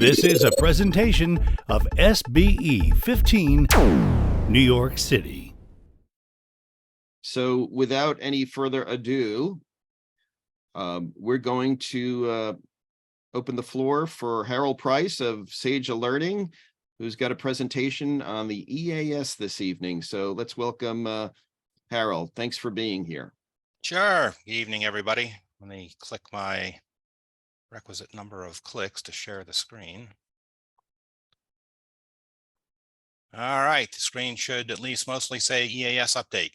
This is a presentation of SBE 15, New York City. So without any further ado, we're going to open the floor for Harold Price of Sage Alerting, who's got a presentation on the EAS this evening. So let's welcome Harold. Thanks for being here. Sure. Good evening, everybody. Let me click my requisite number of clicks to share the screen. All right, the screen should at least mostly say EAS Update.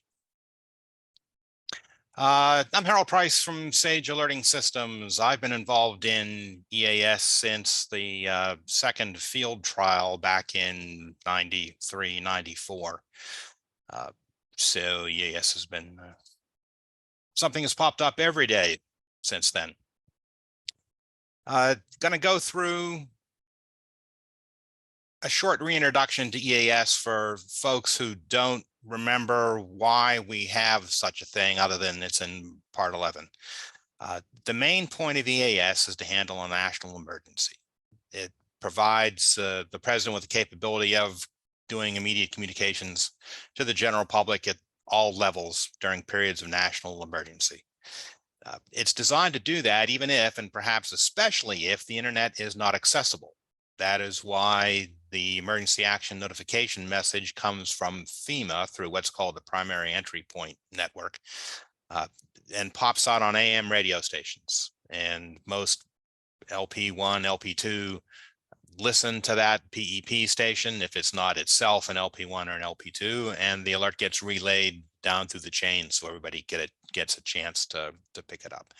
I'm Harold Price from Sage Alerting Systems. I've been involved in EAS since the second field trial back in 93, 94. So EAS has been something that's popped up every day since then. Going to go through a short reintroduction to EAS for folks who don't remember why we have such a thing other than it's in Part 11. The main point of EAS is to handle a national emergency. It provides the president with the capability of doing immediate communications to the general public at all levels during periods of national emergency. It's designed to do that even if, and perhaps especially if, the internet is not accessible. That is why the emergency action notification message comes from FEMA through what's called the primary entry point network and pops out on AM radio stations. And most LP1, LP2 listen to that PEP station if it's not itself an LP1 or an LP2, and the alert gets relayed down through the chain so everybody gets a chance to pick it up.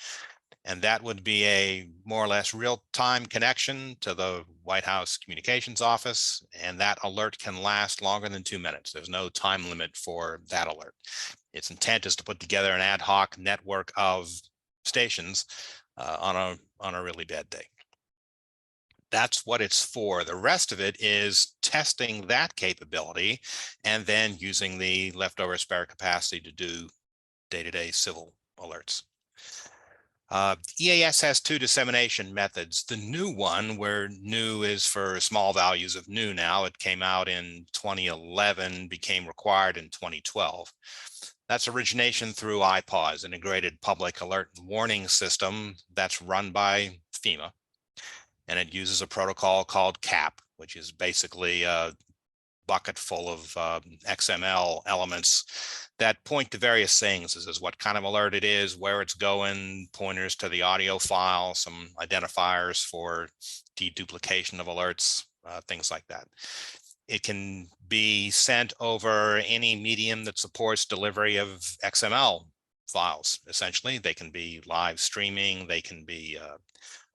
And that would be a more or less real-time connection to the White House Communications Office, and that alert can last longer than 2 minutes. There's no time limit for that alert. Its intent is to put together an ad hoc network of stations on a really bad day. That's what it's for. The rest of it is testing that capability and then using the leftover spare capacity to do day-to-day civil alerts. EAS has two dissemination methods. The new one, where new is for small values of new now, it came out in 2011, became required in 2012. That's origination through IPAWS, Integrated Public Alert and Warning System, that's run by FEMA. And it uses a protocol called CAP, which is basically a bucket full of XML elements that point to various things. This is what kind of alert it is, where it's going, pointers to the audio file, some identifiers for deduplication of alerts, things like that. It can be sent over any medium that supports delivery of XML files. Essentially, they can be live streaming, they can be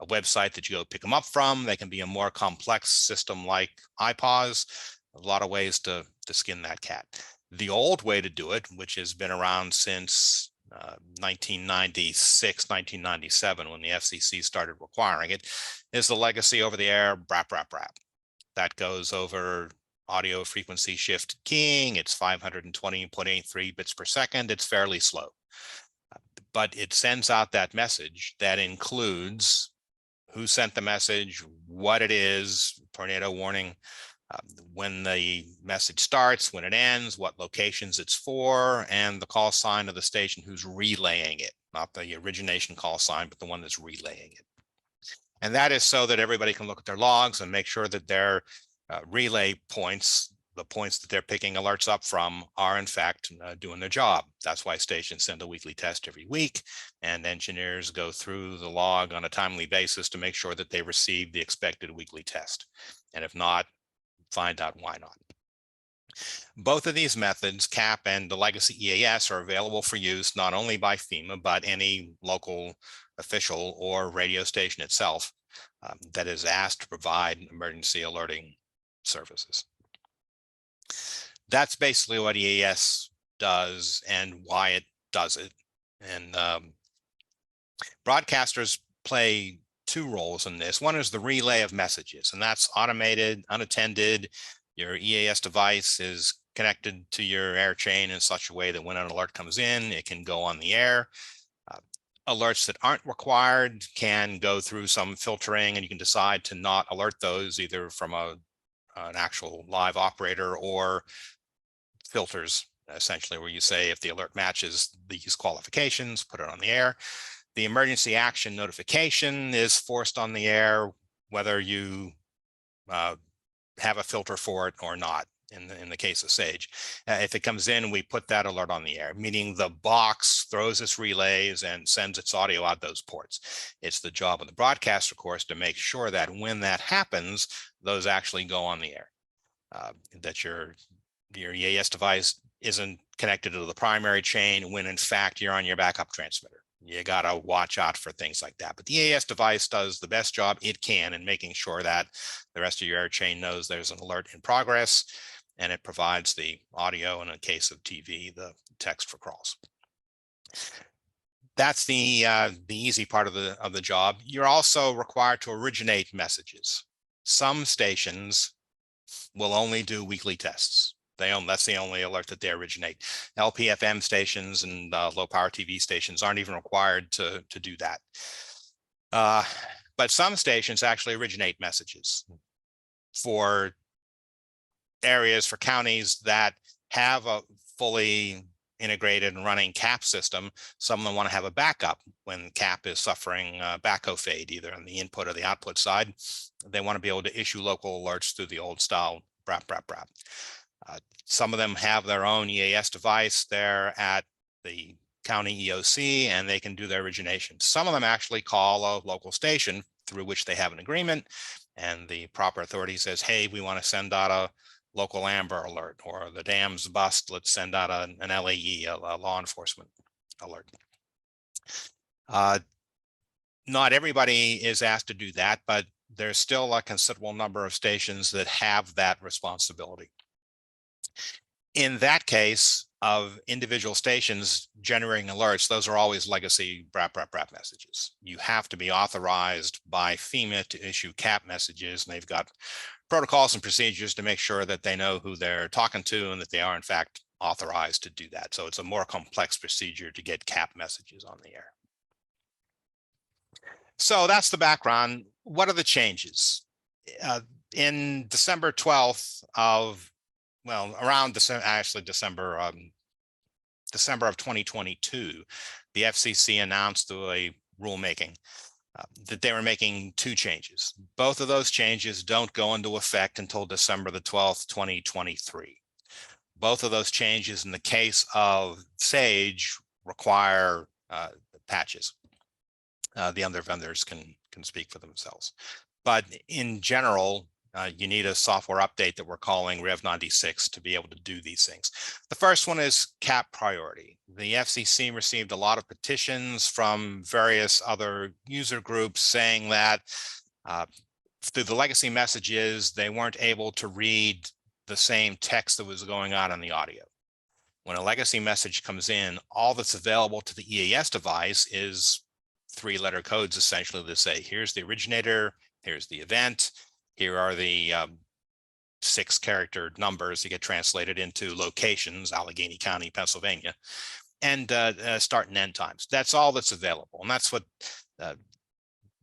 a website that you go pick them up from. They can be a more complex system like IPAWS. A lot of ways to skin that cat. The old way to do it, which has been around since 1996, 1997, when the FCC started requiring it, is the legacy over-the-air BRAP, BRAP, BRAP. That goes over audio frequency shift keying. It's 520.83 bits per second. It's fairly slow. But it sends out that message that includes who sent the message, what it is, tornado warning, when the message starts, when it ends, what locations it's for, and the call sign of the station who's relaying it, not the origination call sign, but the one that's relaying it. And that is so that everybody can look at their logs and make sure that their relay points, the points that they're picking alerts up from, are in fact doing their job. That's why stations send a weekly test every week, and engineers go through the log on a timely basis to make sure that they receive the expected weekly test. And if not, find out why not. Both of these methods, CAP and the legacy EAS, are available for use not only by FEMA, but any local official or radio station itself that is asked to provide emergency alerting services. That's basically what EAS does and why it does it. And broadcasters play two roles in this. One is the relay of messages, and that's automated, unattended. Your EAS device is connected to your air chain in such a way that when an alert comes in, it can go on the air. alerts that aren't required can go through some filtering, and you can decide to not alert those either from an actual live operator or filters, essentially, where you say if the alert matches these qualifications, put it on the air. The emergency action notification is forced on the air, whether you have a filter for it or not. In the case of Sage, if it comes in, we put that alert on the air, meaning the box throws its relays and sends its audio out those ports. It's the job of the broadcaster, of course, to make sure that when that happens, those actually go on the air, that your EAS device isn't connected to the primary chain when in fact you're on your backup transmitter. You got to watch out for things like that. But the EAS device does the best job it can in making sure that the rest of your air chain knows there's an alert in progress, and it provides the audio, and in case of TV, the text for crawls. That's the easy part of the job. You're also required to originate messages. Some stations will only do weekly tests. That's the only alert that they originate. LPFM stations and low power TV stations aren't even required to do that. But some stations actually originate messages for areas, for counties that have a fully integrated and running CAP system. Some of them want to have a backup when CAP is suffering backhoe fade, either on the input or the output side. They want to be able to issue local alerts through the old style brap, brap, brap. Some of them have their own EAS device there at the county EOC, and they can do their origination. Some of them actually call a local station through which they have an agreement, and the proper authority says, hey, we want to send out a local Amber alert, or the dam's bust, let's send out an LAE, a law enforcement alert. Not everybody is asked to do that, but there's still a considerable number of stations that have that responsibility. In that case of individual stations generating alerts, those are always legacy brap, brap, brap messages. You have to be authorized by FEMA to issue CAP messages, and they've got protocols and procedures to make sure that they know who they're talking to and that they are in fact authorized to do that. So it's a more complex procedure to get CAP messages on the air. So that's the background. What are the changes? In December 12th of, well, around December of 2022, the FCC announced through a rulemaking that they were making two changes. Both of those changes don't go into effect until December the 12th, 2023. Both of those changes in the case of Sage require patches. The other vendors can speak for themselves. But in general, you need a software update that we're calling Rev 96 to be able to do these things. The first one is CAP priority. The FCC received a lot of petitions from various other user groups saying that through the legacy messages, they weren't able to read the same text that was going on in the audio. When a legacy message comes in, all that's available to the EAS device is three-letter codes, essentially, that say, here's the originator, here's the event, here are the 6-character numbers that get translated into locations, Allegheny County, Pennsylvania, and start and end times. That's all that's available. And that's what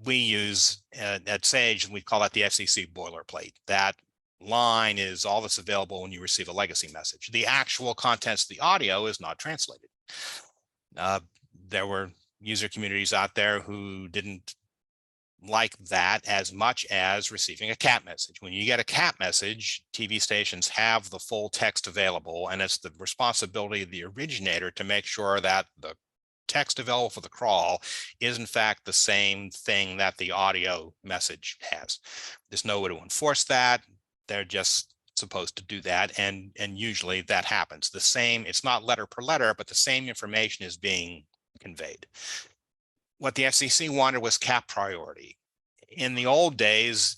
we use at Sage, and we call that the FCC boilerplate. That line is all that's available when you receive a legacy message. The actual contents of the audio is not translated. There were user communities out there who didn't like that as much as receiving a CAP message. When you get a CAP message, TV stations have the full text available, and it's the responsibility of the originator to make sure that the text available for the crawl is in fact the same thing that the audio message has. There's no way to enforce that. They're just supposed to do that, and usually that happens. The same, it's not letter per letter, but the same information is being conveyed. What the FCC wanted was CAP priority. In the old days,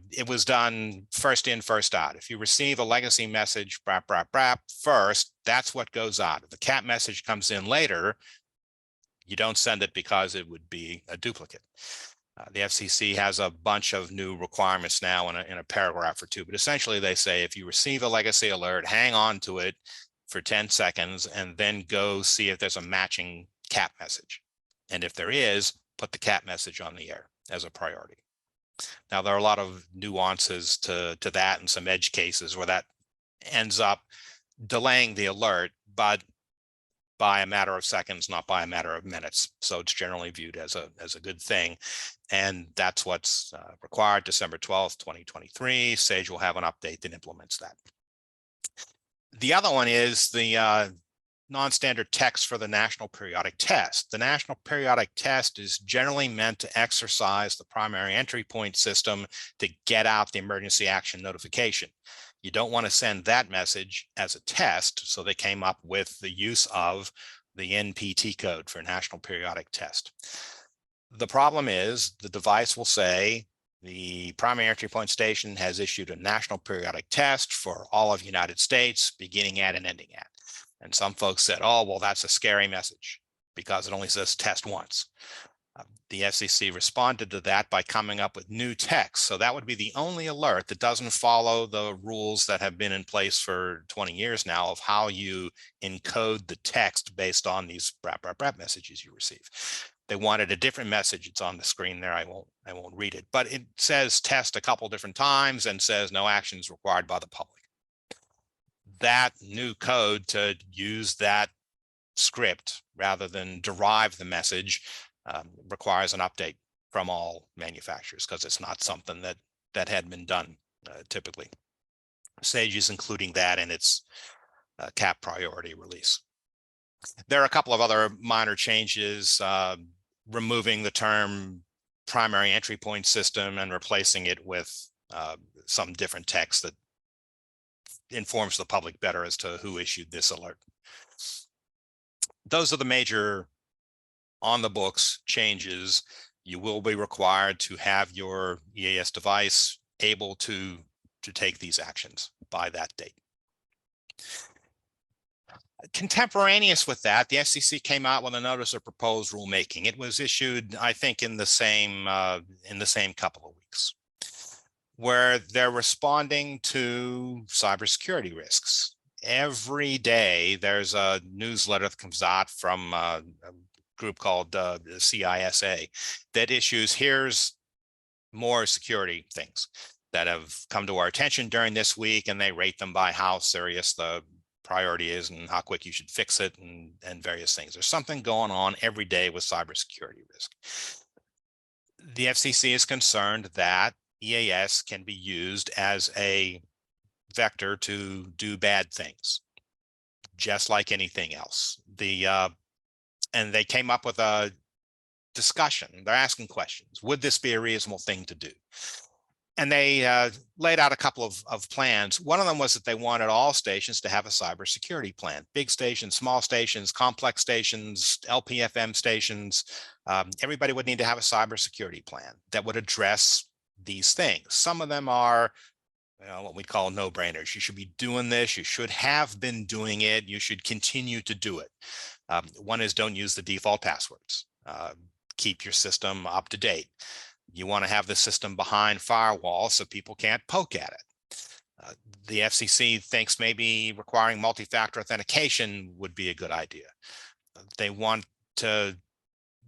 it was done first in, first out. If you receive a legacy message, brap, brap, brap, first, that's what goes out. If the CAP message comes in later, you don't send it because it would be a duplicate. The FCC has a bunch of new requirements now in a paragraph or two, but essentially they say if you receive a legacy alert, hang on to it for 10 seconds and then go see if there's a matching CAP message. And if there is, put the cat message on the air as a priority. Now, there are a lot of nuances to that and some edge cases where that ends up delaying the alert, but by a matter of seconds, not by a matter of minutes. So it's generally viewed as a good thing. And that's what's required. December 12th, 2023, SAGE will have an update that implements that. The other one is the non-standard text for the National Periodic Test. The National Periodic Test is generally meant to exercise the primary entry point system to get out the emergency action notification. You don't want to send that message as a test, so they came up with the use of the NPT code for National Periodic Test. The problem is the device will say the primary entry point station has issued a National Periodic Test for all of the United States, beginning at and ending at. And some folks said, oh, well, that's a scary message because it only says test once. The FCC responded to that by coming up with new text. So that would be the only alert that doesn't follow the rules that have been in place for 20 years now of how you encode the text based on these brap, brap, brap messages you receive. They wanted a different message. It's on the screen there. I won't read it, but it says test a couple different times and says no actions required by the public. That new code to use that script rather than derive the message requires an update from all manufacturers because it's not something that had been done typically. SAGE is including that in its CAP priority release. There are a couple of other minor changes, removing the term primary entry point system and replacing it with some different text that informs the public better as to who issued this alert. Those are the major on the books changes. You will be required to have your EAS device able to take these actions by that date. Contemporaneous with that, the FCC came out with a notice of proposed rulemaking. It was issued, I think, in the same couple of weeks, where they're responding to cybersecurity risks. Every day, there's a newsletter that comes out from a group called the CISA that issues, here's more security things that have come to our attention during this week, and they rate them by how serious the priority is and how quick you should fix it and various things. There's something going on every day with cybersecurity risk. The FCC is concerned that EAS can be used as a vector to do bad things, just like anything else. And they came up with a discussion. They're asking questions. Would this be a reasonable thing to do? And they laid out a couple of plans. One of them was that they wanted all stations to have a cybersecurity plan. Big stations, small stations, complex stations, LPFM stations. Everybody would need to have a cybersecurity plan that would address these things. Some of them are what we call no-brainers. You should be doing this. You should have been doing it. You should continue to do it. One is don't use the default passwords. Keep your system up to date. You want to have the system behind firewall so people can't poke at it. The FCC thinks maybe requiring multi-factor authentication would be a good idea. They want to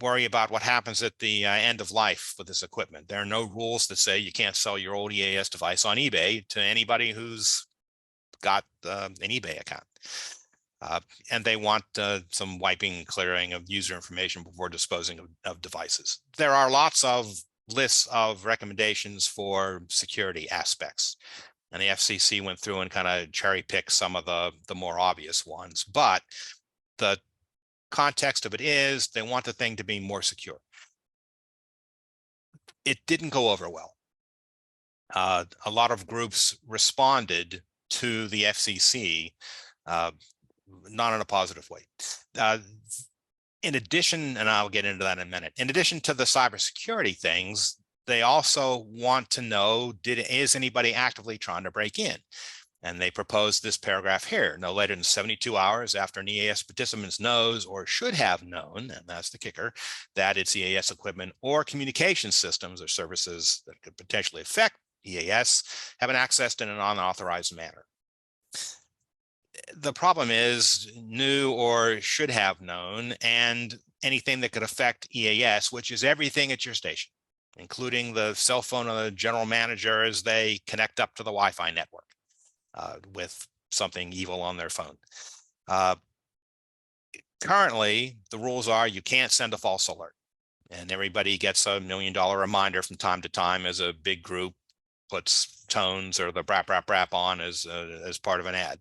worry about what happens at the end of life with this equipment. There are no rules that say you can't sell your old EAS device on eBay to anybody who's got an eBay account. And they want some wiping and clearing of user information before disposing of devices. There are lots of lists of recommendations for security aspects. And the FCC went through and kind of cherry picked some of the more obvious ones. But the context of it is they want the thing to be more secure. It didn't go over well. A lot of groups responded to the FCC, not in a positive way. In addition, and I'll get into that in a minute, in addition to the cybersecurity things, they also want to know, is anybody actively trying to break in? And they proposed this paragraph here: no later than 72 hours after an EAS participant knows or should have known, and that's the kicker, that its EAS equipment or communication systems or services that could potentially affect EAS have been accessed in an unauthorized manner. The problem is knew or should have known, and anything that could affect EAS, which is everything at your station, including the cell phone of the general manager as they connect up to the Wi-Fi network with something evil on their phone. Currently, the rules are you can't send a false alert, and everybody gets $1 million reminder from time to time as a big group puts tones or the brap brap brap on as part of an ad.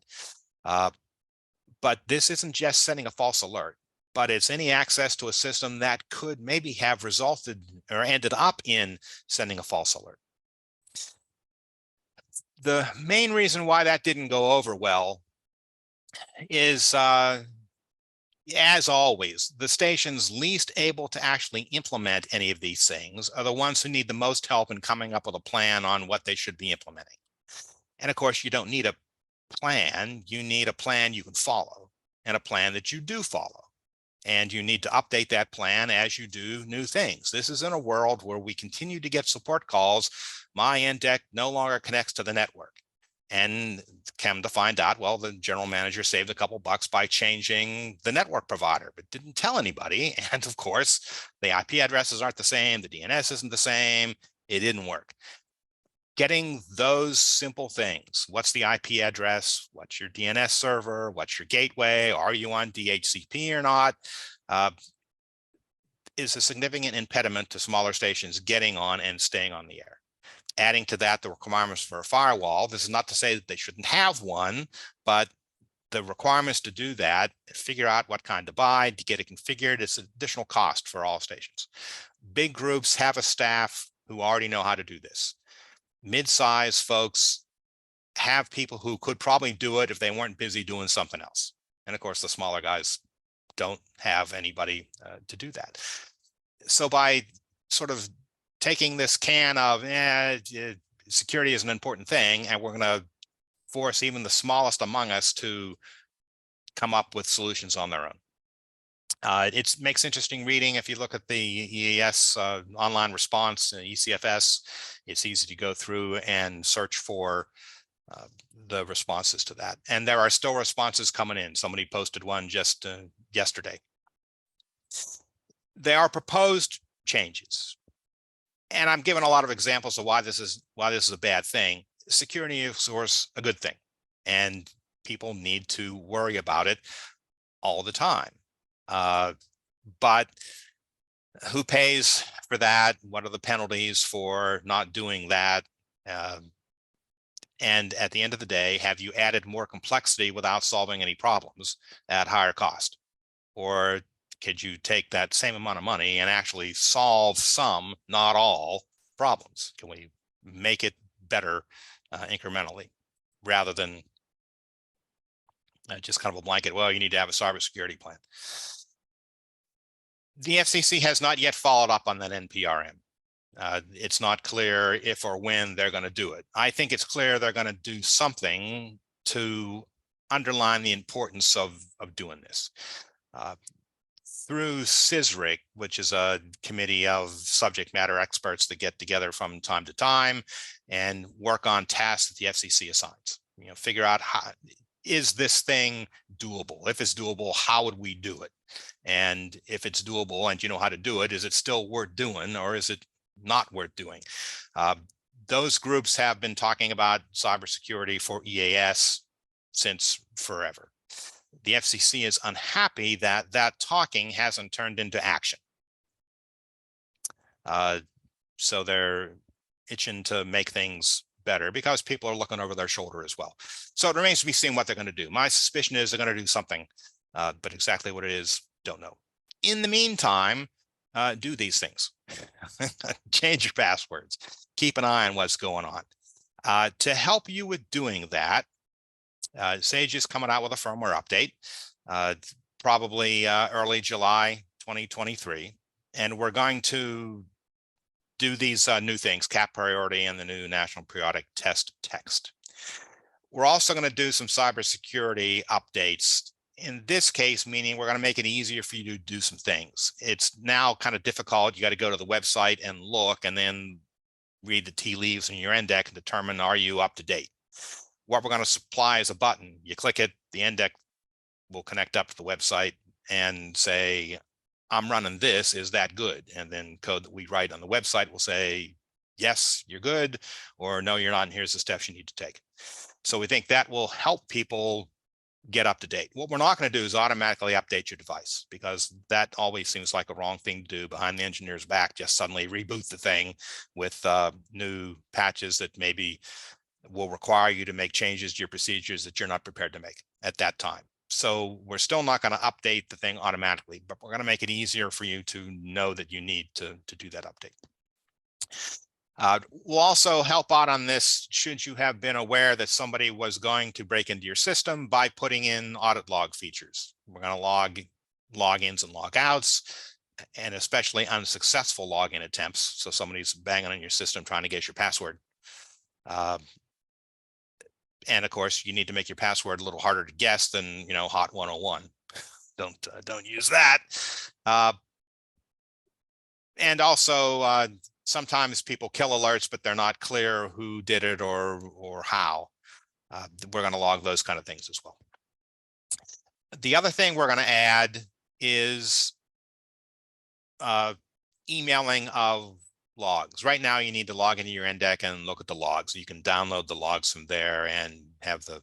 But this isn't just sending a false alert, but it's any access to a system that could maybe have resulted or ended up in sending a false alert. The main reason why that didn't go over well is, as always, the stations least able to actually implement any of these things are the ones who need the most help in coming up with a plan on what they should be implementing. And of course, you don't need a plan. You need a plan you can follow and a plan that you do follow. And you need to update that plan as you do new things. This is in a world where we continue to get support calls. My NDEC no longer connects to the network. And come to find out, well, the general manager saved a couple bucks by changing the network provider, but didn't tell anybody. And of course, the IP addresses aren't the same. The DNS isn't the same. It didn't work. Getting those simple things, what's the IP address, what's your DNS server, what's your gateway, are you on DHCP or not, is a significant impediment to smaller stations getting on and staying on the air. Adding to that the requirements for a firewall. This is not to say that they shouldn't have one, but the requirements to do that, figure out what kind to buy, to get it configured, it's an additional cost for all stations. Big groups have a staff who already know how to do this. Mid-size folks have people who could probably do it if they weren't busy doing something else. And of course, the smaller guys don't have anybody to do that. So by sort of taking this can of security is an important thing, and we're going to force even the smallest among us to come up with solutions on their own. It makes interesting reading. If you look at the EAS online response, ECFS, it's easy to go through and search for the responses to that. And there are still responses coming in. Somebody posted one just yesterday. There are proposed changes. And I'm giving a lot of examples of why this is a bad thing. Security is, of course, a good thing, and people need to worry about it all the time. But who pays for that? What are the penalties for not doing that? And at the end of the day, have you added more complexity without solving any problems at higher cost? Or could you take that same amount of money and actually solve some, not all, problems? Can we make it better incrementally rather than just kind of a blanket, well, you need to have a cybersecurity plan? The FCC has not yet followed up on that NPRM. It's not clear if or when they're going to do it. I think it's clear they're going to do something to underline the importance of doing this. Through CISRIC, which is a committee of subject matter experts that get together from time to time and work on tasks that the FCC assigns. You know, figure out how is this thing doable? If it's doable, how would we do it? And if it's doable and you know how to do it, is it still worth doing or is it not worth doing? Those groups have been talking about cybersecurity for EAS since forever. The FCC is unhappy that that talking hasn't turned into action. So they're itching to make things better because people are looking over their shoulder as well. So it remains to be seen what they're going to do. My suspicion is they're going to do something, but exactly what it is, don't know. In the meantime, do these things. Change your passwords. Keep an eye on what's going on. To help you with doing that, Sage is coming out with a firmware update, probably early July 2023. And we're going to do these new things, cap priority and the new national periodic test text. We're also going to do some cybersecurity updates. In this case, meaning we're going to make it easier for you to do some things. It's now kind of difficult. You got to go to the website and look and then read the tea leaves in your NDEC and determine, are you up to date? What we're going to supply is a button. You click it, the NDEC will connect up to the website and say, I'm running this, is that good? And then code that we write on the website will say, yes, you're good, or no, you're not, and here's the steps you need to take. So we think that will help people get up to date. What we're not going to do is automatically update your device, because that always seems like a wrong thing to do behind the engineer's back. Just suddenly reboot the thing with new patches that maybe will require you to make changes to your procedures that you're not prepared to make at that time. So we're still not going to update the thing automatically, but we're going to make it easier for you to know that you need to do that update. We'll also help out on this should you have been aware that somebody was going to break into your system by putting in audit log features. We're going to log logins and logouts, and especially unsuccessful login attempts. So somebody's banging on your system trying to get your password. And of course, you need to make your password a little harder to guess than, you know, Hot 101. Don't use that. And also, sometimes people kill alerts, but they're not clear who did it or how. We're going to log those kind of things as well. The other thing we're going to add is emailing of logs. Right now, you need to log into your NDEC and look at the logs. You can download the logs from there and have the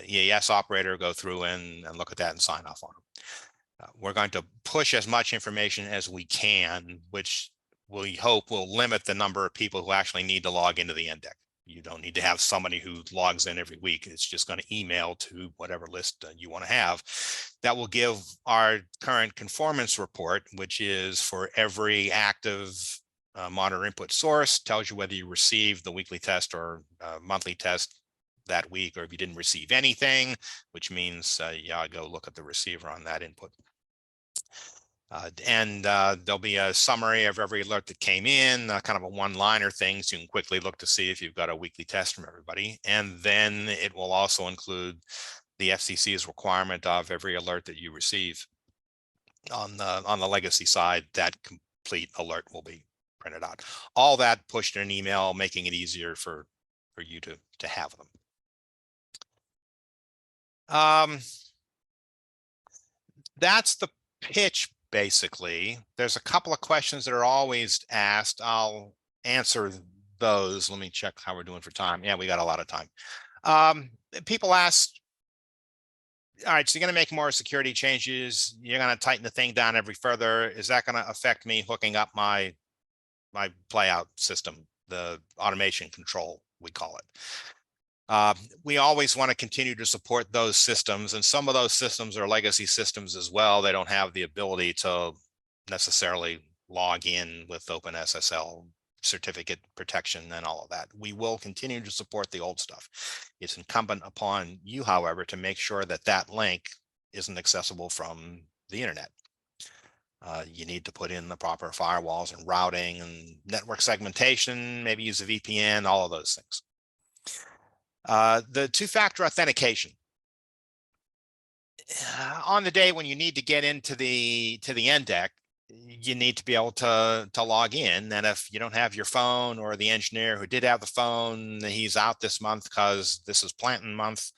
EAS operator go through and look at that and sign off on them. We're going to push as much information as we can, which we hope will limit the number of people who actually need to log into the NDEC. You don't need to have somebody who logs in every week. It's just going to email to whatever list you want to have. That will give our current conformance report, which is for every active monitor input source, tells you whether you received the weekly test or monthly test that week, or if you didn't receive anything, which means yeah, go look at the receiver on that input. And there'll be a summary of every alert that came in, kind of a one-liner thing, so you can quickly look to see if you've got a weekly test from everybody. And then it will also include the FCC's requirement of every alert that you receive. On the legacy side, that complete alert will be printed out. All that pushed in an email, making it easier for you to have them. That's the pitch. Basically, there's a couple of questions that are always asked. I'll answer those. Let me check how we're doing for time. Yeah, we got a lot of time. People ask, all right, so you're going to make more security changes. You're going to tighten the thing down every further. Is that going to affect me hooking up my playout system, the automation control, we call it? We always want to continue to support those systems, and some of those systems are legacy systems as well. They don't have the ability to necessarily log in with OpenSSL certificate protection and all of that. We will continue to support the old stuff. It's incumbent upon you, however, to make sure that that link isn't accessible from the internet. You need to put in the proper firewalls and routing and network segmentation, maybe use a VPN, all of those things. The two-factor authentication. On the day when you need to get into the NDEC, you need to be able to log in. And if you don't have your phone, or the engineer who did have the phone, he's out this month because this is planting month,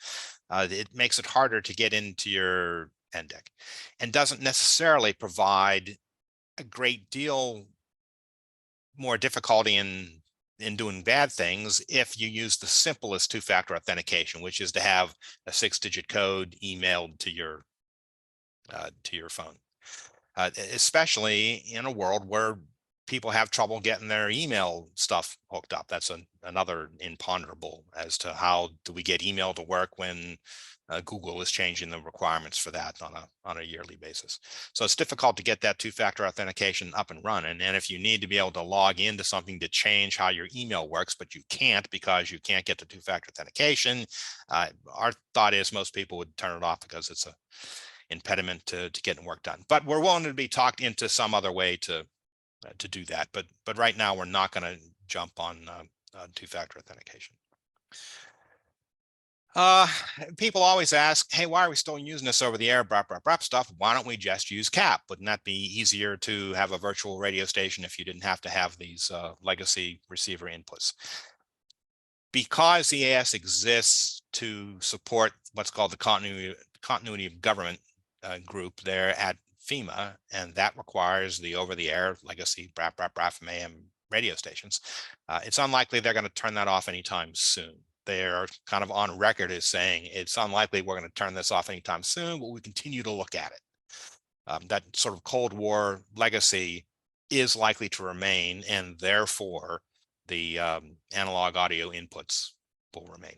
it makes it harder to get into your NDEC, and doesn't necessarily provide a great deal more difficulty in doing bad things if you use the simplest two-factor authentication, which is to have a 6-digit code emailed to your phone, especially in a world where people have trouble getting their email stuff hooked up. That's another imponderable as to how do we get email to work when Google is changing the requirements for that on a yearly basis. So it's difficult to get that two-factor authentication up and running. And if you need to be able to log into something to change how your email works, but you can't because you can't get the two-factor authentication, our thought is most people would turn it off because it's an impediment to getting work done. But we're willing to be talked into some other way to do that. But right now we're not going to jump on two-factor authentication. People always ask, hey, why are we still using this over the air stuff? Why don't we just use CAP? Wouldn't that be easier to have a virtual radio station if you didn't have to have these legacy receiver inputs? Because the EAS exists to support what's called the continuity of government group there at FEMA, and that requires the over-the-air legacy BRAF from AM radio stations. It's unlikely they're going to turn that off anytime soon. They're kind of on record as saying it's unlikely we're going to turn this off anytime soon, but we continue to look at it. That sort of Cold War legacy is likely to remain, and therefore the analog audio inputs will remain.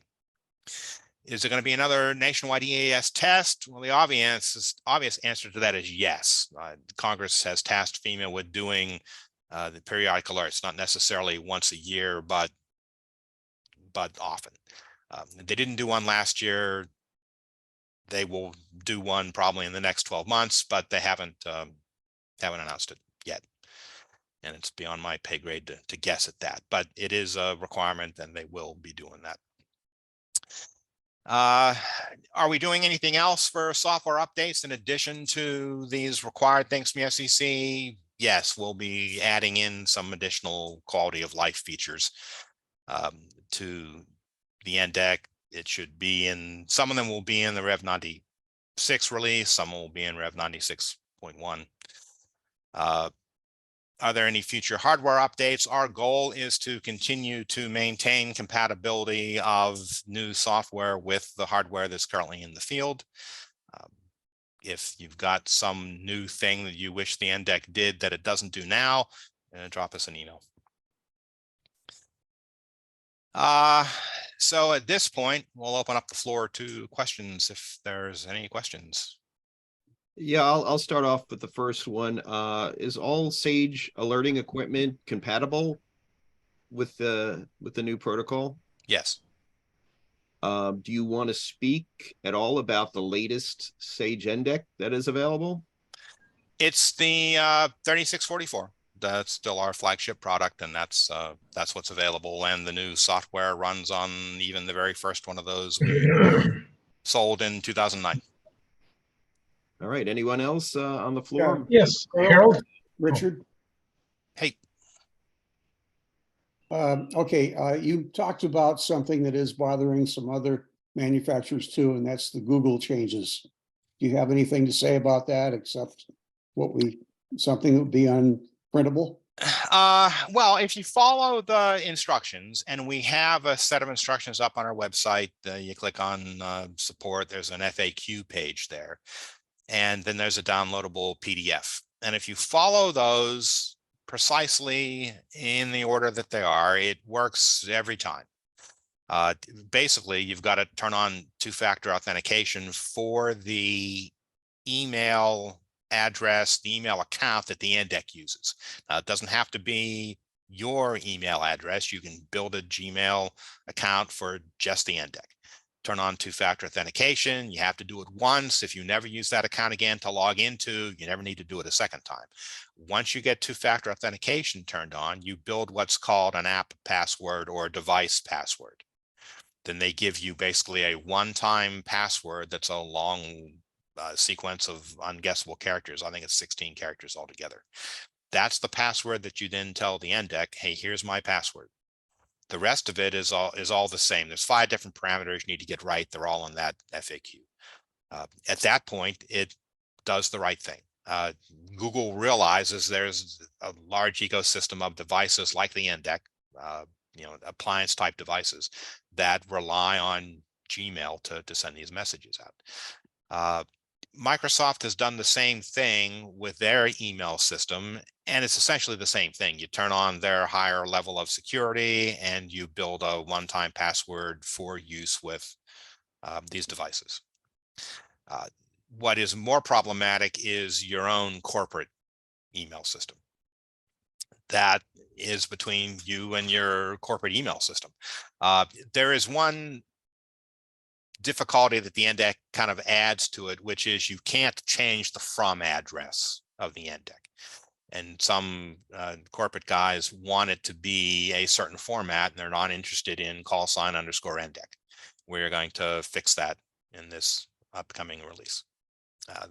Is there going to be another nationwide EAS test? Well, the obvious answer to that is yes. Congress has tasked FEMA with doing the periodic alerts, not necessarily once a year, but often. They didn't do one last year. They will do one probably in the next 12 months, but they haven't announced it yet. And it's beyond my pay grade to guess at that, but it is a requirement and they will be doing that. Are we doing anything else for software updates in addition to these required things from the FCC? Yes, we'll be adding in some additional quality of life features to the NDEC. It should be in, some of them will be in the Rev 96 release, some will be in Rev 96.1. Are there any future hardware updates? Our goal is to continue to maintain compatibility of new software with the hardware that's currently in the field. If you've got some new thing that you wish the NDEC did that it doesn't do now, drop us an email. So at this point, we'll open up the floor to questions if there's any questions. Yeah, I'll start off with the first one. Is all Sage alerting equipment compatible with the new protocol? Yes. Do you want to speak at all about the latest Sage NDEC that is available? It's the 3644. That's still our flagship product, and that's what's available. And the new software runs on even the very first one of those we sold in 2009. All right. Anyone else on the floor? Yes, Harold, Richard. Hey. Okay, you talked about something that is bothering some other manufacturers too, and that's the Google changes. Do you have anything to say about that except something that would be unprintable? Well, if you follow the instructions, and we have a set of instructions up on our website, you click on support, there's an FAQ page there. And then there's a downloadable PDF. And if you follow those precisely in the order that they are, it works every time. Basically, you've got to turn on two-factor authentication for the email address, the email account that the NDEC uses. It doesn't have to be your email address. You can build a Gmail account for just the NDEC. Turn on two-factor authentication. You have to do it once. If you never use that account again to log into, you never need to do it a second time. Once you get two-factor authentication turned on, you build what's called an app password or a device password. Then they give you basically a one-time password that's a long sequence of unguessable characters. I think it's 16 characters altogether. That's the password that you then tell the NDEC, hey, here's my password. The rest of it is all the same. There's 5 different parameters you need to get right. They're all in that FAQ. At that point, it does the right thing. Google realizes there's a large ecosystem of devices like the NDEC, appliance type devices that rely on Gmail to send these messages out. Microsoft has done the same thing with their email system, and it's essentially the same thing. You turn on their higher level of security and you build a one-time password for use with these devices. What is more problematic is your own corporate email system. That is between you and your corporate email system. There is one difficulty that the NDEC kind of adds to it, which is you can't change the from address of the NDEC. And some corporate guys want it to be a certain format, and they're not interested in _NDEC. We're going to fix that in this upcoming release.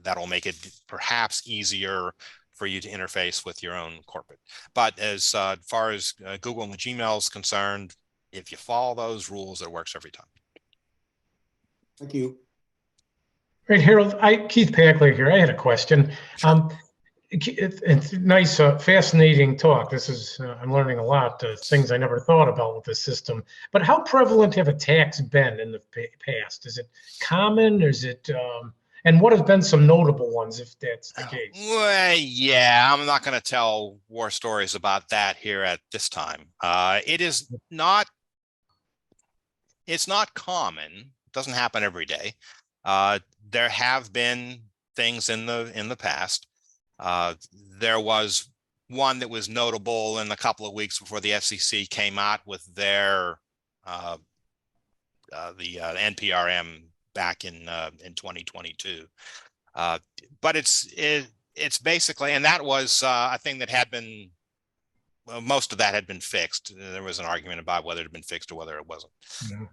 That'll make it perhaps easier for you to interface with your own corporate. But as far as Google and the Gmail is concerned, if you follow those rules, it works every time. Thank you. Right, Harold, Keith Packler here. I had a question. It's nice, fascinating talk. This is, I'm learning a lot, things I never thought about with the system. But how prevalent have attacks been in the past? Is it common? Is it, and what have been some notable ones, if that's the case? Well, yeah, I'm not going to tell war stories about that here at this time. It's not common. It doesn't happen every day. There have been things in the past. There was one that was notable in a couple of weeks before the FCC came out with their NPRM back in 2022. But it's basically, and that was a thing that had been, well, most of that had been fixed. There was an argument about whether it had been fixed or whether it wasn't.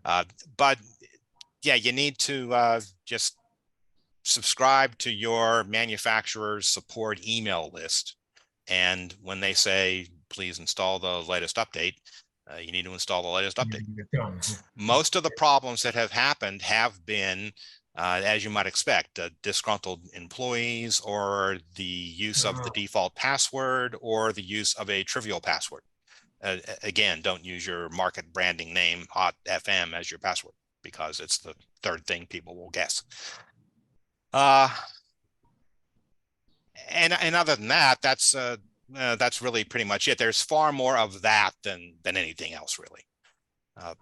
Yeah. But yeah, you need to just subscribe to your manufacturer's support email list. And when they say, please install the latest update, you need to install the latest update. Most of the problems that have happened have been, as you might expect, disgruntled employees, or the use of the default password, or the use of a trivial password. Again, don't use your market branding name, Hot FM, as your password, because it's the third thing people will guess. And other than that, that's really pretty much it. There's far more of that than anything else, really.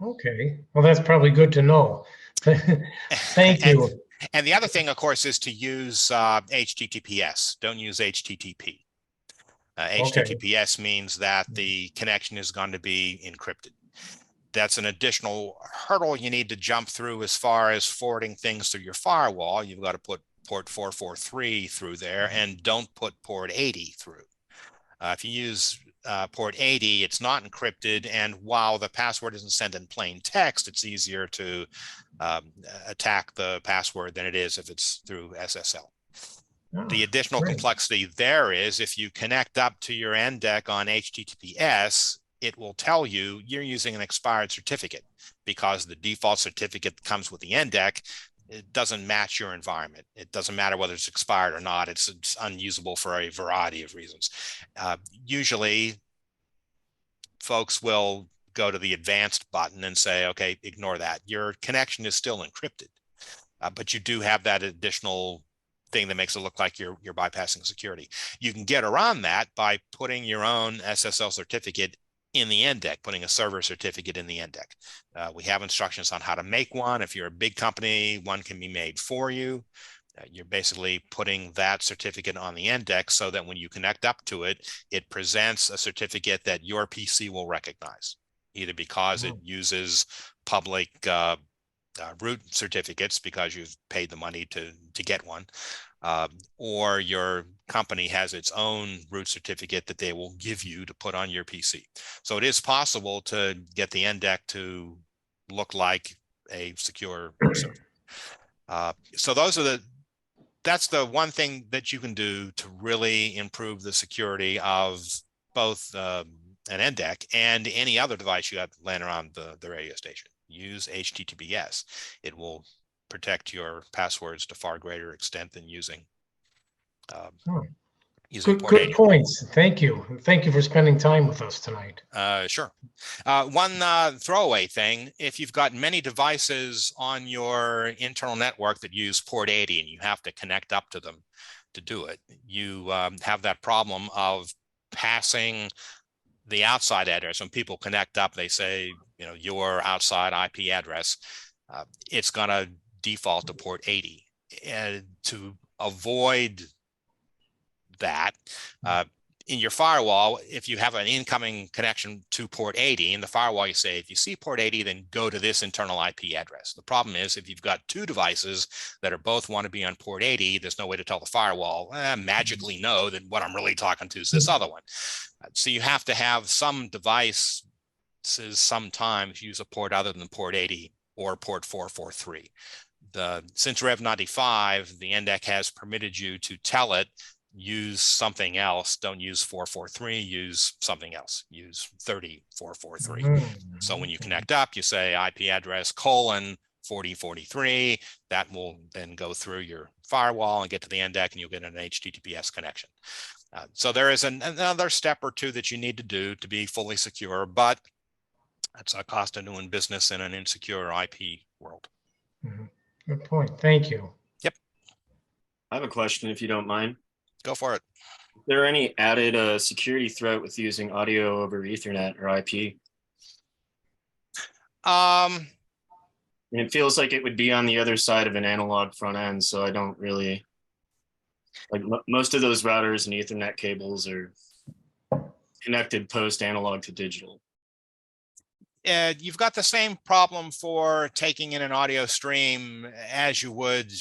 Okay, well, that's probably good to know. Thank you. And the other thing, of course, is to use HTTPS. Don't use HTTP. HTTPS means that the connection is going to be encrypted. That's an additional hurdle you need to jump through as far as forwarding things through your firewall. You've got to put port 443 through there, and don't put port 80 through. If you use port 80, it's not encrypted, and while the password isn't sent in plain text, it's easier to attack the password than it is if it's through SSL. The additional complexity there is, if you connect up to your NDEC on HTTPS, it will tell you you're using an expired certificate, because the default certificate that comes with the NDEC, it doesn't match your environment. It doesn't matter whether it's expired or not. It's unusable for a variety of reasons. Usually, folks will go to the advanced button and say, okay, ignore that. Your connection is still encrypted, but you do have that additional thing that makes it look like you're bypassing security. You can get around that by putting your own SSL certificate in the NDEC, putting a server certificate in the NDEC. We have instructions on how to make one. If you're a big company, one can be made for you. You're basically putting that certificate on the NDEC so that when you connect up to it, it presents a certificate that your PC will recognize, either because it uses public root certificates because you've paid the money to get one, or your company has its own root certificate that they will give you to put on your PC. So it is possible to get the NDEC to look like a secure server. So that's the one thing that you can do to really improve the security of both an NDEC and any other device you have laying around the radio station. Use HTTPS. It will protect your passwords to far greater extent than using port 80. Good points. Thank you. Thank you for spending time with us tonight. Sure. One throwaway thing: if you've got many devices on your internal network that use port 80 and you have to connect up to them to do it, you have that problem of passing the outside address. When people connect up, they say, your outside IP address. It's going to default to port 80. And to avoid that, in your firewall, if you have an incoming connection to port 80 in the firewall, you say, if you see port 80, then go to this internal IP address. The problem is, if you've got two devices that are both want to be on port 80, there's no way to tell the firewall, magically know that what I'm really talking to is this other one. So you have to have some devices sometimes use a port other than port 80 or port 443. Since Rev 95, the NDEC has permitted you to tell it, use something else. Don't use 443, use something else. Use 30443. So when you connect up, you say IP address : 4043. That will then go through your firewall and get to the end deck, and you'll get an HTTPS connection. So there is another step or two that you need to do to be fully secure, but that's a cost of doing business in an insecure IP world. Good point. Thank you. Yep. I have a question, if you don't mind. Go for it. Is there any added security threat with using audio over Ethernet or IP? And it feels like it would be on the other side of an analog front end, so I don't really like most of those routers and Ethernet cables are connected post analog to digital. You've got the same problem for taking in an audio stream as you would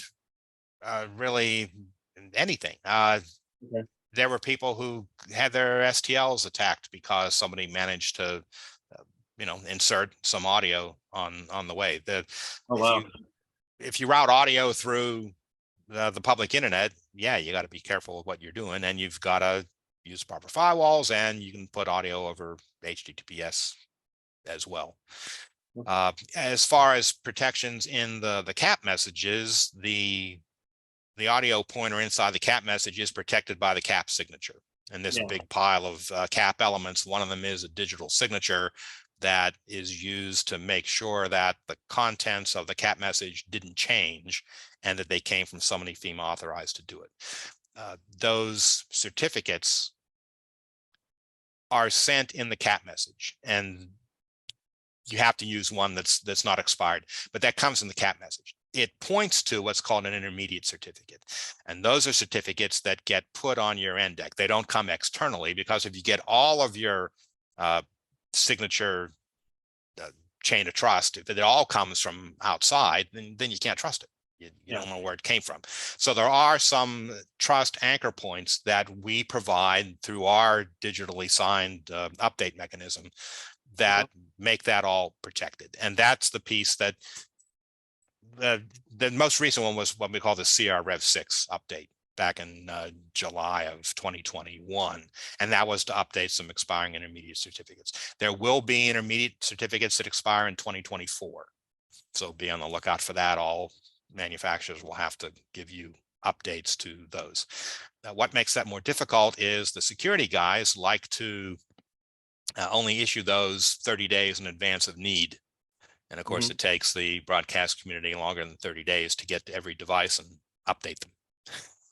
really anything. Okay. There were people who had their STLs attacked because somebody managed to, insert some audio on the way. Oh, wow. If you route audio through the public internet, yeah, you got to be careful with what you're doing, and you've got to use proper firewalls, and you can put audio over HTTPS as well. As far as protections in the CAP messages, the audio pointer inside the CAP message is protected by the CAP signature. And there's a big pile of CAP elements. One of them is a digital signature that is used to make sure that the contents of the CAP message didn't change and that they came from somebody FEMA authorized to do it. Those certificates are sent in the CAP message, and you have to use one that's not expired, but that comes in the CAP message. It points to what's called an intermediate certificate. And those are certificates that get put on your NDEC. They don't come externally, because if you get all of your signature chain of trust, if it all comes from outside, then you can't trust it. You don't know where it came from. So there are some trust anchor points that we provide through our digitally signed update mechanism that make that all protected. And that's the piece that the most recent one was what we call the CR Rev 6 update back in July of 2021. And that was to update some expiring intermediate certificates. There will be intermediate certificates that expire in 2024. So be on the lookout for that. All manufacturers will have to give you updates to those. Now, what makes that more difficult is the security guys like to only issue those 30 days in advance of need. And of course, it takes the broadcast community longer than 30 days to get to every device and update them.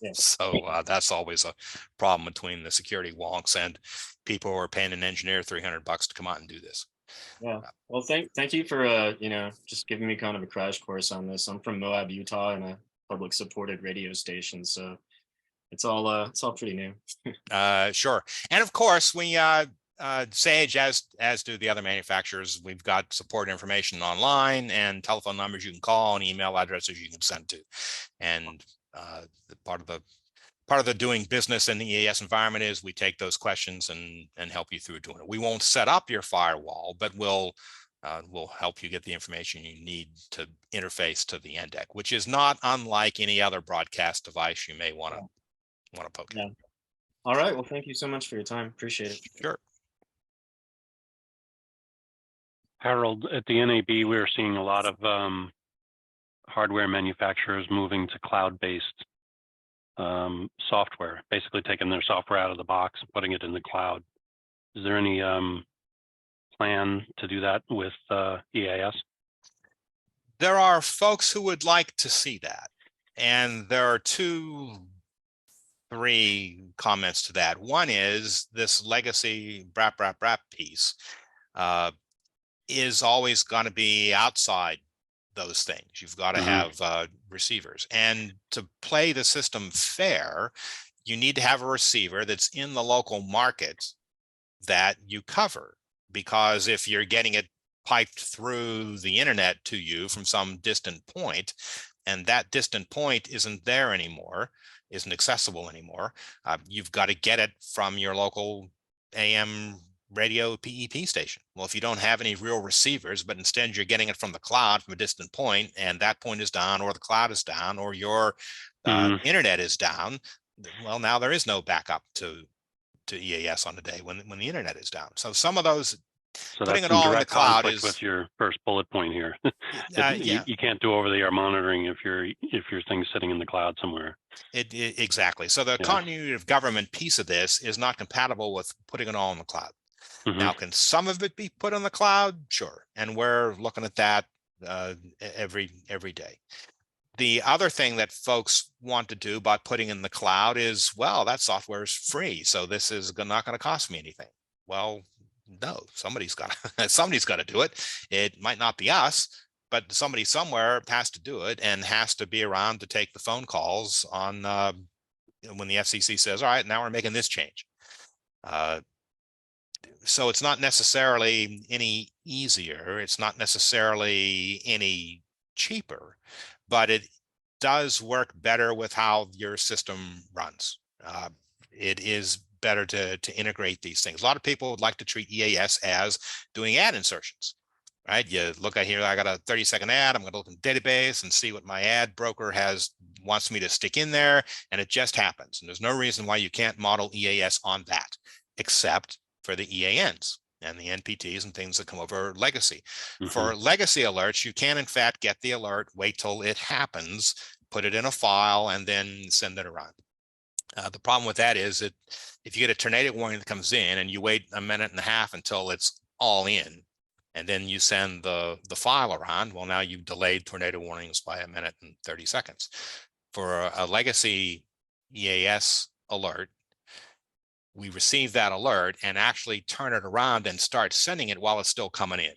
Yeah. So that's always a problem between the security wonks and people who are paying an engineer $300 to come out and do this. Yeah. Well, thank you for just giving me kind of a crash course on this. I'm from Moab, Utah, and a public supported radio station, so it's all pretty new. Sure. And of course, we Sage, as do the other manufacturers, we've got support information online and telephone numbers you can call and email addresses you can send to. And part of the doing business in the EAS environment is we take those questions and help you through doing it. We won't set up your firewall, but we'll help you get the information you need to interface to the NDEC, which is not unlike any other broadcast device you may want to poke at. All right. Well, thank you so much for your time. Appreciate it. Sure. Harold, at the NAB, we're seeing a lot of hardware manufacturers moving to cloud-based software, basically taking their software out of the box and putting it in the cloud. Is there any plan to do that with EAS? There are folks who would like to see that. And there are three comments to that. One is this legacy brap piece is always going to be outside those things. You've got to have receivers. And to play the system fair, you need to have a receiver that's in the local market that you cover. Because if you're getting it piped through the internet to you from some distant point, and that distant point isn't there anymore, isn't accessible anymore, you've got to get it from your local AM radio PEP station. Well, if you don't have any real receivers, but instead you're getting it from the cloud from a distant point, and that point is down, or the cloud is down, or your internet is down, well, now there is no backup to EAS on the day when the internet is down. So some of those So putting that's it in all in the direct cloud conflict is, with your first bullet point here. yeah, You can't do over-the-air monitoring if your thing's sitting in the cloud somewhere. exactly. So the Yeah. continuity of government piece of this is not compatible with putting it all in the cloud. Mhm. Now, can some of it be put on the cloud? Sure. And we're looking at that every day. The other thing that folks want to do by putting in the cloud is, well, that software is free, so this is not going to cost me anything. Well, no, somebody's got to do it. It might not be us, but somebody somewhere has to do it and has to be around to take the phone calls on when the FCC says, all right, now we're making this change. So it's not necessarily any easier. It's not necessarily any cheaper, but it does work better with how your system runs. It is better to integrate these things. A lot of people would like to treat EAS as doing ad insertions, right? You look at here, I got a 30-second ad. I'm going to look in the database and see what my ad broker wants me to stick in there, and it just happens. And there's no reason why you can't model EAS on that, except for the EANs and the NPTs and things that come over legacy. For legacy alerts, you can in fact get the alert, wait till it happens, put it in a file, and then send it around. The problem with that is that if you get a tornado warning that comes in and you wait a minute and a half until it's all in, and then you send the file around, well, now you've delayed tornado warnings by a minute and 30 seconds. For a legacy EAS alert, we receive that alert and actually turn it around and start sending it while it's still coming in.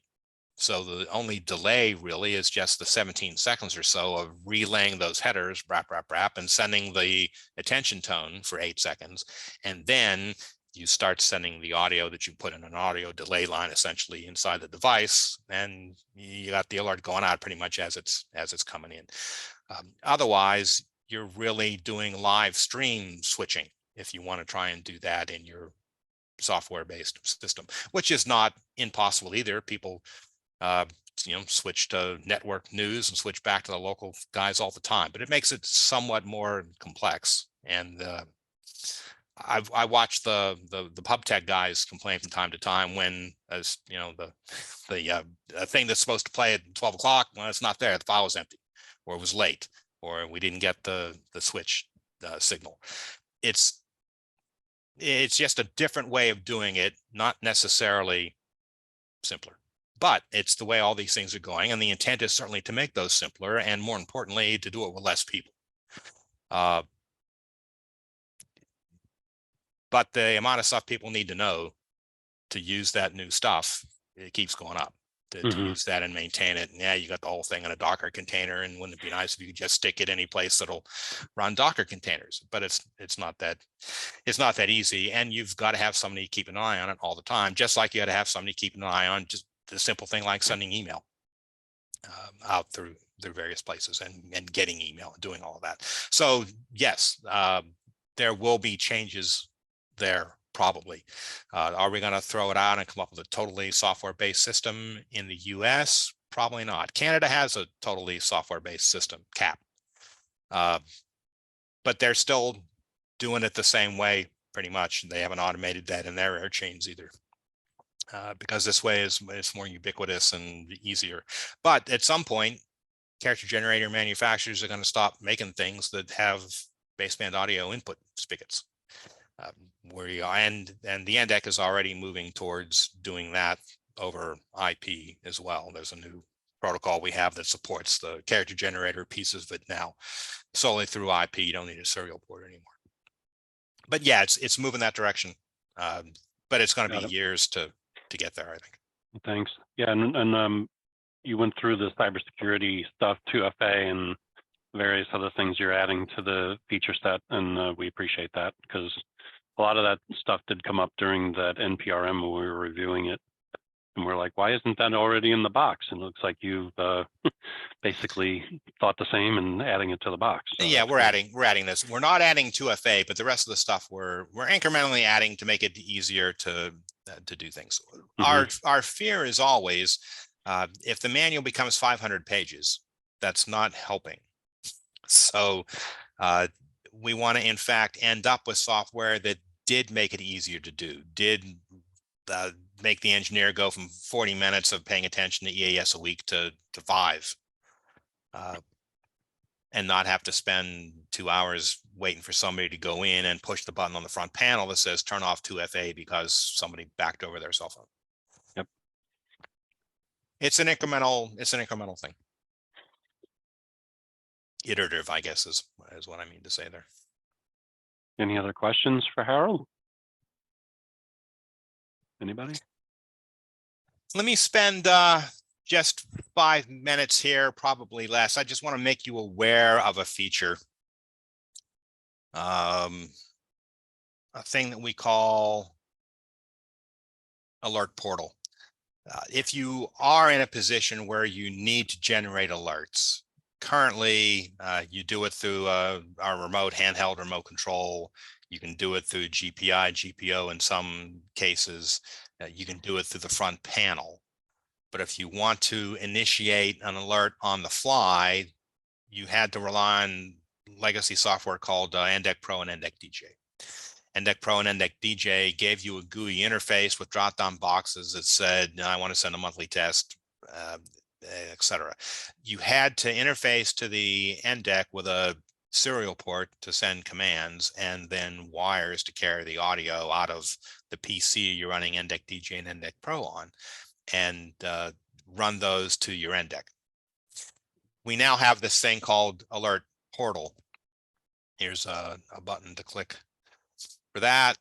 So the only delay really is just the 17 seconds or so of relaying those headers, brap, brap, brap, and sending the attention tone for 8 seconds. And then you start sending the audio that you put in an audio delay line essentially inside the device, and you got the alert going out pretty much as it's coming in. Otherwise, you're really doing live stream switching if you want to try and do that in your software-based system, which is not impossible either. People, switch to network news and switch back to the local guys all the time, but it makes it somewhat more complex. And I watch the pub tech guys complain from time to time when, as you know, the thing that's supposed to play at 12 o'clock, well, it's not there. The file was empty, or it was late, or we didn't get the switch signal. It's just a different way of doing it, not necessarily simpler, but it's the way all these things are going. And the intent is certainly to make those simpler, and more importantly, to do it with less people. But the amount of stuff people need to know to use that new stuff, it keeps going up. To use that and maintain it. And yeah, you got the whole thing in a Docker container, and wouldn't it be nice if you could just stick it any place that'll run Docker containers? But it's not that easy, and you've got to have somebody keep an eye on it all the time, just like you got to have somebody keep an eye on just the simple thing like sending email out through various places and getting email and doing all of that. So yes, there will be changes there. Probably. Are we going to throw it out and come up with a totally software-based system in the US? Probably not. Canada has a totally software-based system, CAP. But they're still doing it the same way, pretty much. They haven't automated that in their air chains either. Because this way it's more ubiquitous and easier. But at some point, character generator manufacturers are going to stop making things that have baseband audio input spigots. Where you are, and the NDEC is already moving towards doing that over IP as well. There's a new protocol we have that supports the character generator pieces of it now solely through IP. You don't need a serial port anymore. But yeah, it's moving that direction. But it's going to be years to get there, I think. Thanks. Yeah, and you went through the cybersecurity stuff, 2FA, and various other things you're adding to the feature set, and we appreciate that, because a lot of that stuff did come up during that NPRM when we were reviewing it, and we're like, why isn't that already in the box? And it looks like you've basically thought the same and adding it to the box. So yeah, we're adding this. We're not adding 2FA, but the rest of the stuff we're incrementally adding to make it easier to do things. Our fear is always if the manual becomes 500 pages, that's not helping. So we want to, in fact, end up with software that did make it easier to do, did make the engineer go from 40 minutes of paying attention to EAS a week to 5. And not have to spend 2 hours waiting for somebody to go in and push the button on the front panel that says turn off 2FA because somebody backed over their cell phone. Yep. It's an incremental thing. Iterative, I guess, is what I mean to say there. Any other questions for Harold? Anybody? Let me spend just 5 minutes here, probably less. I just want to make you aware of a feature, a thing that we call Alert Portal. If you are in a position where you need to generate alerts, currently you do it through our remote handheld remote control. You can do it through GPI, GPO in some cases. You can do it through the front panel. But if you want to initiate an alert on the fly, you had to rely on legacy software called NDEC Pro and NDEC DJ. NDEC Pro and NDEC DJ gave you a GUI interface with drop-down boxes that said, I want to send a monthly test, etc. You had to interface to the NDEC with a serial port to send commands and then wires to carry the audio out of the PC you're running NDEC DJ and NDEC Pro on, and run those to your NDEC. We now have this thing called Alert Portal. Here's a button to click for that.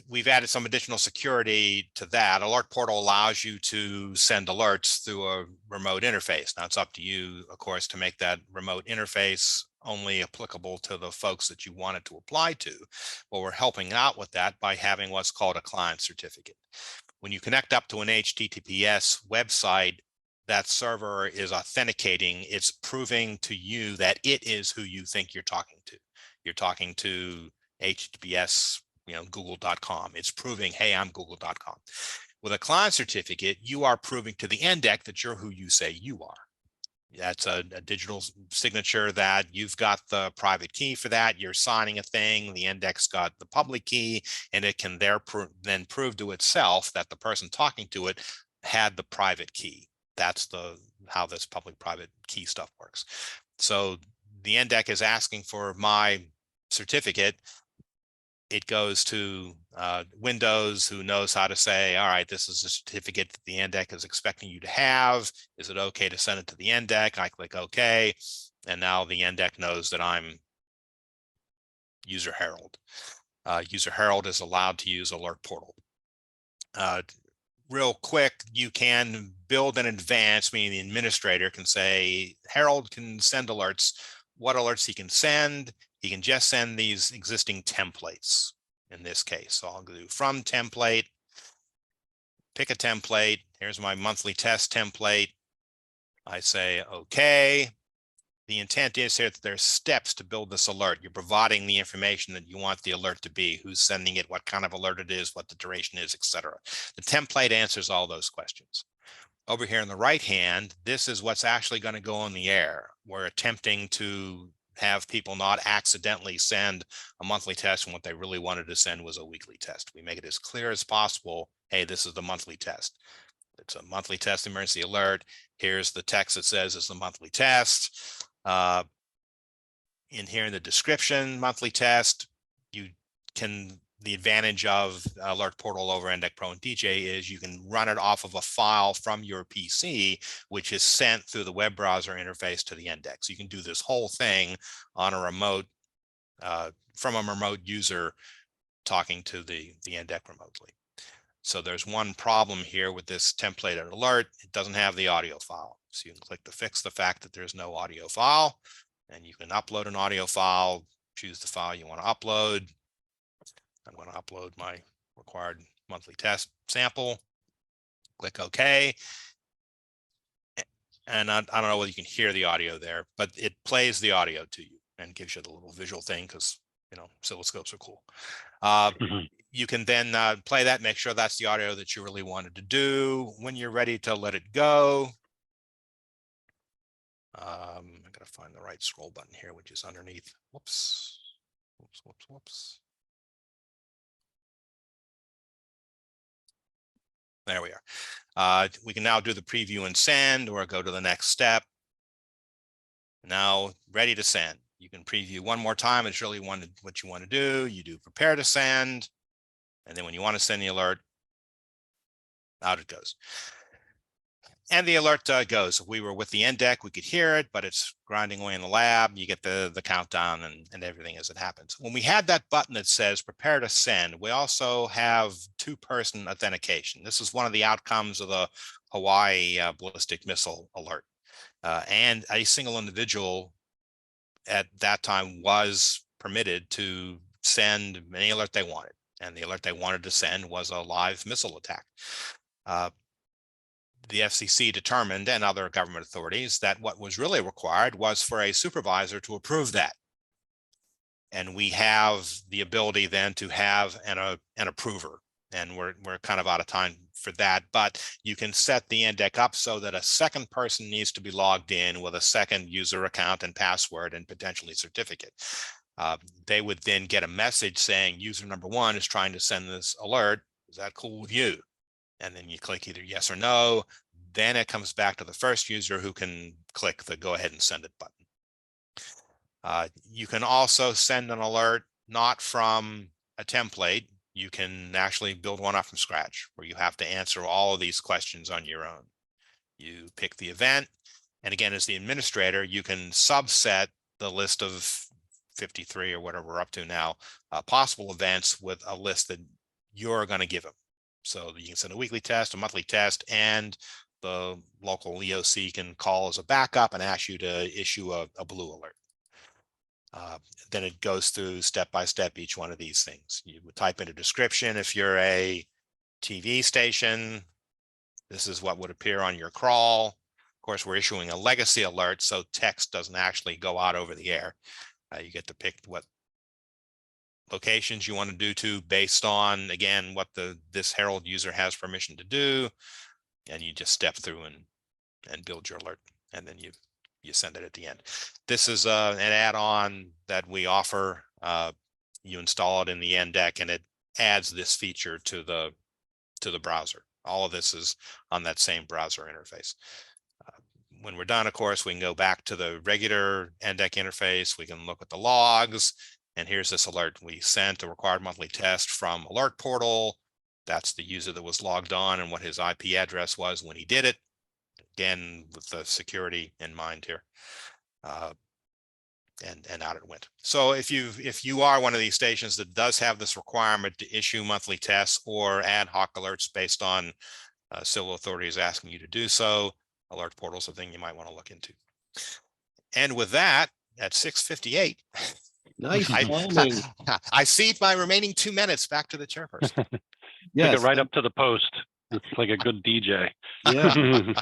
We've added some additional security to that. Alert Portal allows you to send alerts through a remote interface. Now it's up to you, of course, to make that remote interface only applicable to the folks that you want it to apply to. Well, we're helping out with that by having what's called a client certificate. When you connect up to an HTTPS website, that server is authenticating. It's proving to you that it is who you think you're talking to. You're talking to HTTPS, google.com. It's proving, hey, I'm google.com. With a client certificate, you are proving to the NDEC that you're who you say you are. That's a digital signature that you've got the private key for that. You're signing a thing. The NDEC's got the public key, and it can then prove to itself that the person talking to it had the private key. That's how this public-private key stuff works. So the NDEC is asking for my certificate. It goes to Windows, who knows how to say, all right, this is a certificate that the NDEC is expecting you to have. Is it okay to send it to the NDEC? I click OK. And now the NDEC knows that I'm user Harold. User Harold is allowed to use Alert Portal. Real quick, you can build in advance, meaning the administrator can say, Harold can send alerts. What alerts he can send? He can just send these existing templates in this case. So I'll do from template, pick a template. Here's my monthly test template. I say, okay. The intent is here that there's steps to build this alert. You're providing the information that you want the alert to be, who's sending it, what kind of alert it is, what the duration is, etc. The template answers all those questions. Over here on the right hand, this is what's actually going to go on the air. We're attempting to have people not accidentally send a monthly test when what they really wanted to send was a weekly test. We make it as clear as possible. Hey, this is the monthly test. It's a monthly test emergency alert. Here's the text that says it's the monthly test. In here in the description, monthly test, the advantage of Alert Portal over NDEC Pro and DJ is you can run it off of a file from your PC, which is sent through the web browser interface to the NDEC. So you can do this whole thing on a remote, from a remote user talking to the NDEC remotely. So there's one problem here with this templated alert. It doesn't have the audio file. So you can click to fix the fact that there's no audio file, and you can upload an audio file, choose the file you want to upload. I'm going to upload my required monthly test sample, click OK. And I don't know whether you can hear the audio there, but it plays the audio to you and gives you the little visual thing because, oscilloscopes are cool. You can then play that, make sure that's the audio that you really wanted to do. When you're ready to let it go, I'm going to find the right scroll button here, which is underneath. Whoops. There we are. We can now do the preview and send, or go to the next step. Now ready to send. You can preview one more time. It's really what you want to do. You do prepare to send. And then when you want to send the alert, out it goes. And the alert goes. If we were with the end deck, we could hear it, but it's grinding away in the lab. You get the countdown and everything as it happens. When we had that button that says prepare to send, we also have two-person authentication. This is one of the outcomes of the Hawaii ballistic missile alert. And a single individual at that time was permitted to send any alert they wanted. And the alert they wanted to send was a live missile attack. The FCC determined, and other government authorities, that what was really required was for a supervisor to approve that. And we have the ability then to have an approver. And we're kind of out of time for that, but you can set the NDEC up so that a second person needs to be logged in with a second user account and password and potentially certificate. They would then get a message saying user number one is trying to send this alert. Is that cool with you? And then you click either yes or no. Then it comes back to the first user who can click the go ahead and send it button. You can also send an alert not from a template. You can actually build one up from scratch where you have to answer all of these questions on your own. You pick the event. And again, as the administrator, you can subset the list of 53 or whatever we're up to now, possible events with a list that you're going to give them. So you can send a weekly test, a monthly test, and the local EOC can call as a backup and ask you to issue a blue alert. Then it goes through step by step each one of these things. You would type in a description. If you're a TV station, this is what would appear on your crawl. Of course, we're issuing a legacy alert, so text doesn't actually go out over the air. You get to pick what locations you want to do to based on, again, what this Herald user has permission to do. And you just step through and build your alert, and then you send it at the end. This is an add-on that we offer. You install it in the NDEC, and it adds this feature to the browser. All of this is on that same browser interface. When we're done, of course, we can go back to the regular NDEC interface. We can look at the logs, and here's this alert. We sent a required monthly test from Alert Portal. That's the user that was logged on and what his IP address was when he did it. Again, with the security in mind here. And out it went. So if you are one of these stations that does have this requirement to issue monthly tests or ad hoc alerts based on civil authorities asking you to do so, Alert Portal is a thing you might want to look into. And with that, at 6:58, Nice timing. I cede my remaining 2 minutes back to the chairperson. Yes. Take it right up to the post. It's like a good DJ. Yeah.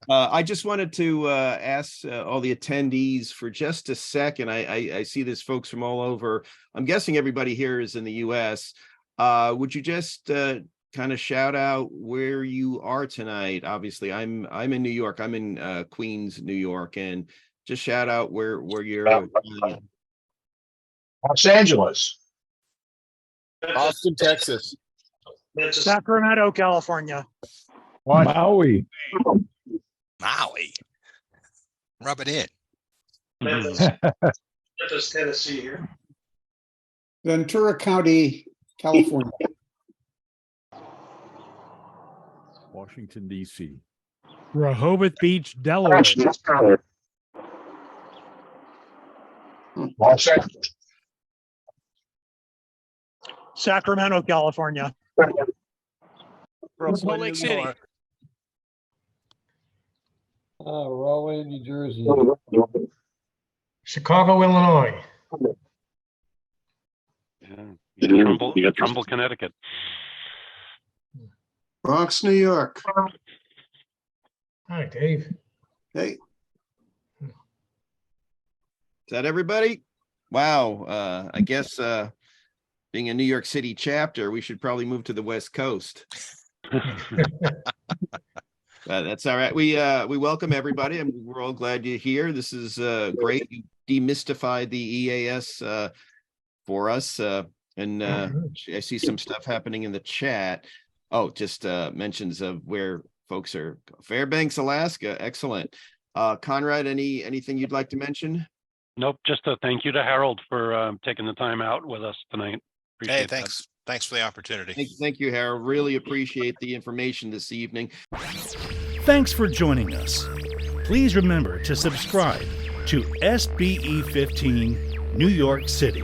I just wanted to ask all the attendees for just a second. I see there's folks from all over. I'm guessing everybody here is in the US. Would you just kind of shout out where you are tonight? Obviously, I'm in New York. I'm in Queens, New York, and just shout out where you're. Los Angeles. Austin, Texas. Sacramento, California. Maui. Maui. Rub it in. Memphis, Tennessee here. Ventura County, California. Washington, D.C. Rehoboth Beach, Delaware. Los Angeles. Sacramento, California. Salt Lake City. Rahway, New Jersey. Chicago, Illinois. Yeah. Trumbull, Connecticut. Bronx, New York. Hi, Dave. Hey. Is that everybody? Wow. I guess being a New York City chapter, we should probably move to the West Coast. That's all right. We welcome everybody, and we're all glad you're here. This is great. You demystified the EAS for us, and I see some stuff happening in the chat. Oh, just mentions of where folks are. Fairbanks, Alaska. Excellent. Conrad, anything you'd like to mention? Nope, just a thank you to Harold for taking the time out with us tonight. Appreciate Hey, that. thanks. Thanks for the opportunity. Thank you, Harold. Really appreciate the information this evening. Thanks for joining us. Please remember to subscribe to SBE 15 New York City